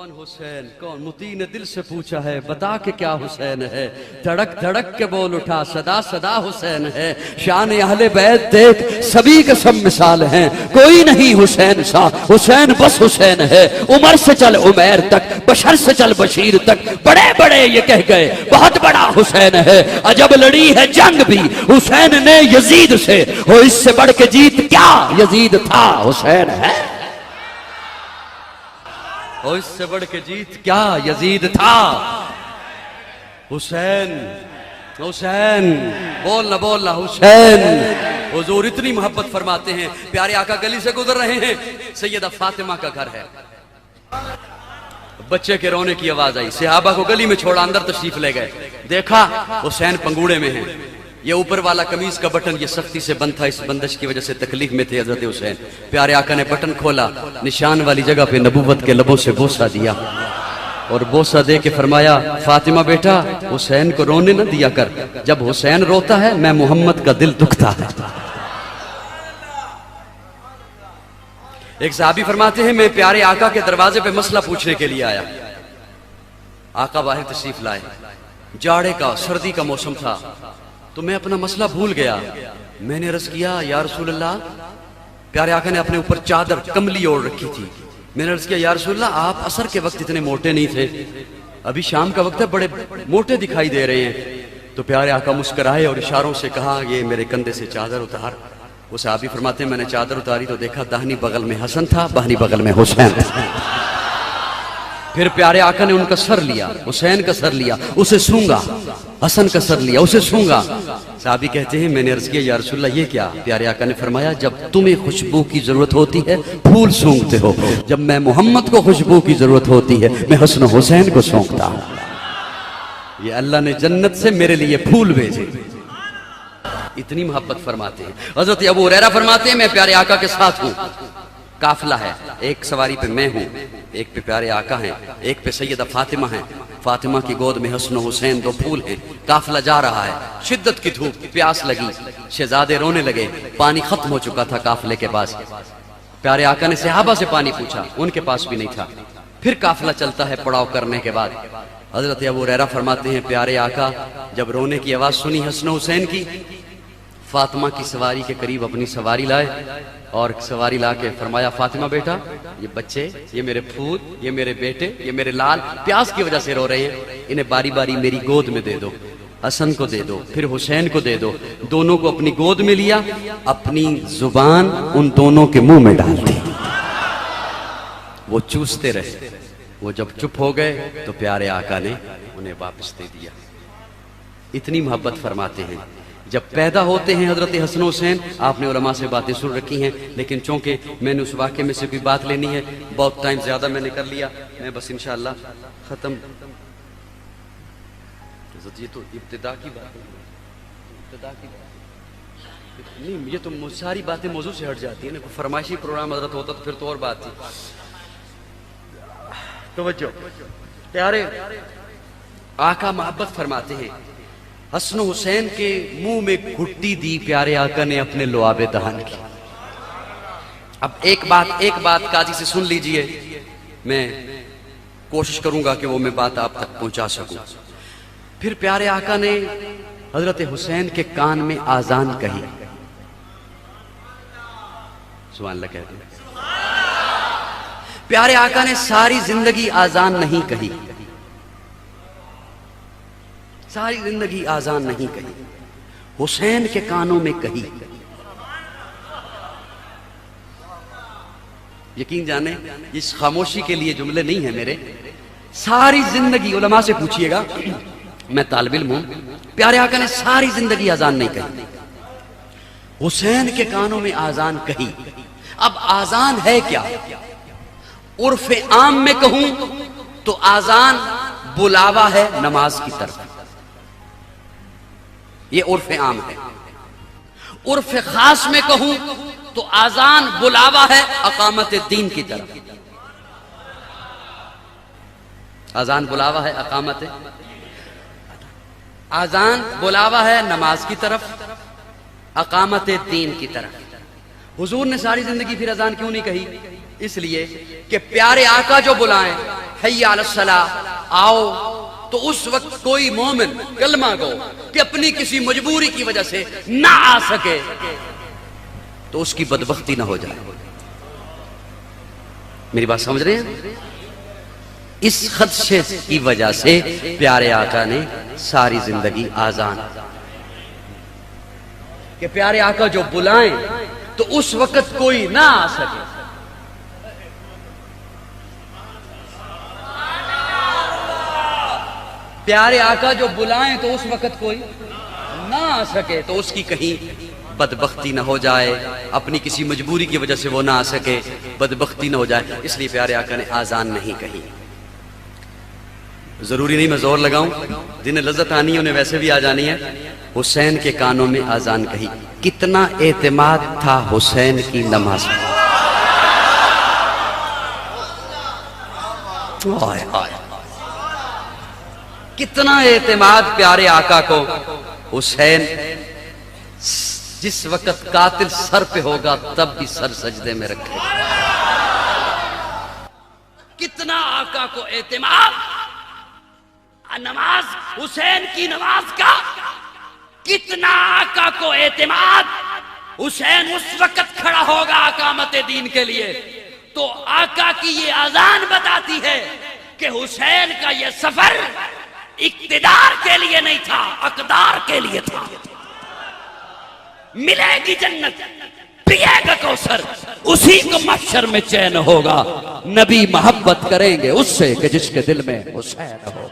کون حسین کون؟ متی نے دل سے پوچھا ہے بتا کہ کیا حسین ہے، دھڑک دھڑک کے بول اٹھا صدا صدا حسین ہے۔ شان اہل بیت دیکھ سبھی کے سب مثال ہیں، کوئی نہیں حسین سا، حسین بس حسین ہے۔ عمر سے چل عمیر تک، بشر سے چل بشیر تک، بڑے بڑے یہ کہہ گئے بہت بڑا حسین ہے۔ عجب لڑی ہے جنگ بھی حسین نے یزید سے، وہ اس سے بڑھ کے جیت کیا یزید تھا حسین ہے۔ اور اس سے بڑھ کے جیت کیا یزید تھا حسین۔ حسین بولنا بولنا حسین۔ حضور اتنی محبت فرماتے ہیں، پیارے آقا گلی سے گزر رہے ہیں، سیدہ فاطمہ کا گھر ہے، بچے کے رونے کی آواز آئی، صحابہ کو گلی میں چھوڑا اندر تشریف لے گئے، دیکھا حسین پنگوڑے میں ہیں، یہ اوپر والا قمیض کا بٹن یہ سختی سے بند تھا، اس بندش کی وجہ سے تکلیف میں تھے حضرت حسین۔ پیارے آقا نے بٹن کھولا، نشان والی جگہ پہ نبوت کے لبوں سے بوسہ دیا اور بوسہ دے کے فرمایا فاطمہ بیٹا حسین کو رونے نہ دیا کر، جب حسین روتا ہے میں محمد کا دل دکھتا ہے۔ ایک صحابی فرماتے ہیں میں پیارے آقا کے دروازے پہ مسئلہ پوچھنے کے لیے آیا، آقا باہر تشریف لائے، جاڑے کا سردی کا موسم تھا، تو میں اپنا مسئلہ بھول گیا، میں نے عرض کیا یا رسول اللہ، پیارے آقا نے اپنے اوپر چادر کملی اوڑھ رکھی تھی، میں نے عرض کیا یا رسول اللہ آپ عصر کے وقت اتنے موٹے نہیں تھے، ابھی شام کا وقت ہے بڑے موٹے دکھائی دے رہے ہیں۔ تو پیارے آقا مسکرائے اور اشاروں سے کہا یہ میرے کندھے سے چادر اتار۔ وہ صحابی فرماتے ہیں میں نے چادر اتاری تو دیکھا داہنی بغل میں حسن تھا، بائیں بغل میں حسین تھا۔ پھر پیارے آقا نے ان کا سر لیا، حسین کا سر لیا، اسے سونگا، حسن کا سر لیا، اسے سونگا۔ صحابی کہتے ہیں میں نے عرض کیا یا رسول اللہ یہ کیا؟ پیارے آقا نے فرمایا جب تمہیں خوشبو کی ضرورت ہوتی ہے پھول سونگتے ہو، جب میں محمد کو خوشبو کی ضرورت ہوتی ہے میں حسن و حسین کو سونگتا ہوں۔ یہ اللہ نے جنت سے میرے لیے پھول بھیجے، اتنی محبت فرماتے ہیں۔ حضرت ابو ہریرہ فرماتے ہیں میں پیارے آقا کے ساتھ ہوں، قافلہ ہے، ایک سواری پہ میں ہوں، ایک پہ پیارے آقا ہیں، ایک پہ سیدہ فاطمہ ہیں، فاطمہ کی گود میں حسن و حسین دو پھول ہیں، قافلہ جا رہا ہے، شدت کی دھوپ، پیاس لگی، شہزادے رونے لگے، پانی ختم ہو چکا تھا قافلے کے پاس، پیارے آقا نے صحابہ سے پانی پوچھا، ان کے پاس بھی نہیں تھا۔ پھر قافلہ چلتا ہے پڑاؤ کرنے کے بعد، حضرت ابو ہریرہ فرماتے ہیں پیارے آقا جب رونے کی آواز سنی حسن و حسین کی، فاطمہ کی سواری کے قریب اپنی سواری لائے اور سواری لا کے فرمایا فاطمہ بیٹا یہ بچے، یہ میرے پھول، یہ میرے بیٹے، یہ میرے لال پیاس کی وجہ سے رو رہے ہیں، انہیں باری باری میری گود میں دے دو، حسن کو دے دو پھر حسین کو دے دو۔ دونوں کو اپنی گود میں لیا، اپنی زبان ان دونوں کے منہ میں ڈال دی، وہ چوستے رہے، وہ جب چپ ہو گئے تو پیارے آقا نے انہیں واپس دے دیا۔ اتنی محبت فرماتے ہیں۔ جب پیدا ہوتے ہیں حضرت حسن حسین، آپ نے علماء سے باتیں سن رکھی ہیں، لیکن چونکہ میں نے اس واقعے میں سے کوئی بات لینی ہے، بہت ٹائم زیادہ میں نے کر لیا، میں بس انشاءاللہ ختم۔ یہ تو ابتدا کی بات نہیں، یہ تو ساری باتیں موضوع سے ہٹ جاتی ہیں نا، کوئی فرمائشی پروگرام حضرت ہوتا تو پھر تو اور بات تھی۔ توجہ، پیارے آقا محبت فرماتے ہیں، حسن حسین کے منہ میں گھٹی دی پیارے آقا نے اپنے لعاب دہن کی۔ اب ایک بات قاضی سے سن لیجئے، میں کوشش کروں گا کہ وہ میں بات آپ تک پہنچا سکوں۔ پھر پیارے آقا نے حضرت حسین کے کان میں آذان کہی، سبحان اللہ کہتے ہیں۔ پیارے آقا نے ساری زندگی آذان نہیں کہی، ساری زندگی آذان نہیں کہی، حسین کے کانوں میں کہی۔ یقین جانے اس خاموشی کے لیے جملے نہیں ہیں میرے، ساری زندگی علماء سے پوچھئے گا، میں طالب علم ہوں، پیارے آقا نے ساری زندگی آذان نہیں کہی، حسین کے کانوں میں آذان کہی۔ اب آذان ہے کیا؟ عرف عام میں کہوں تو آذان بلاوا ہے نماز کی طرف، یہ عرف عام ہے۔ عرف خاص میں کہوں تو آذان بلاوا ہے اقامت دین کی طرف، آذان بلاوا ہے آذان بلاوا ہے نماز کی طرف، اقامت دین کی طرف۔ حضور نے ساری زندگی پھر اذان کیوں نہیں کہی؟ اس لیے کہ پیارے آقا جو بلائیں حی علی الصلاۃ آؤ، تو اس وقت کوئی مومن کلمہ گو کہ اپنی کسی مجبوری کی وجہ سے نہ آ سکے تو اس کی بدبختی نہ ہو جائے۔ میری بات سمجھ رہے ہیں؟ اس خدشے کی وجہ سے پیارے آقا نے ساری زندگی آزان، کہ پیارے آقا جو بلائیں تو اس وقت کوئی نہ آ سکے۔ پیارے آقا جو بلائیں تو اس وقت کوئی نہ آ سکے تو اس کی کہیں بدبختی نہ ہو جائے، اپنی کسی مجبوری کی وجہ سے وہ نہ آ سکے، بدبختی نہ ہو جائے، اس لیے پیارے آقا نے آزان نہیں کہی۔ ضروری نہیں میں زور لگاؤں، جنہیں لذت آنی ہے انہیں ویسے بھی آ جانی ہے۔ حسین کے کانوں میں آزان کہی۔ کتنا اعتماد تھا حسین کی نماز میں، کتنا اعتماد پیارے آقا کو حسین جس وقت قاتل سر پہ ہوگا تب بھی سر سجدے میں رکھے، کتنا آقا کو اعتماد نماز حسین کی نماز کا، کتنا آقا کو اعتماد حسین اس وقت کھڑا ہوگا اقامت دین کے لیے تو آقا کی یہ اذان بتاتی ہے کہ حسین کا یہ سفر اقتدار کے لیے نہیں تھا، اقدار کے لیے تھا۔ ملے گی جنت، پیے گا کوثر، اسی کو محشر میں چین ہوگا۔ نبی محبت کریں گے اس سے کہ جس کے دل میں حسین ہو۔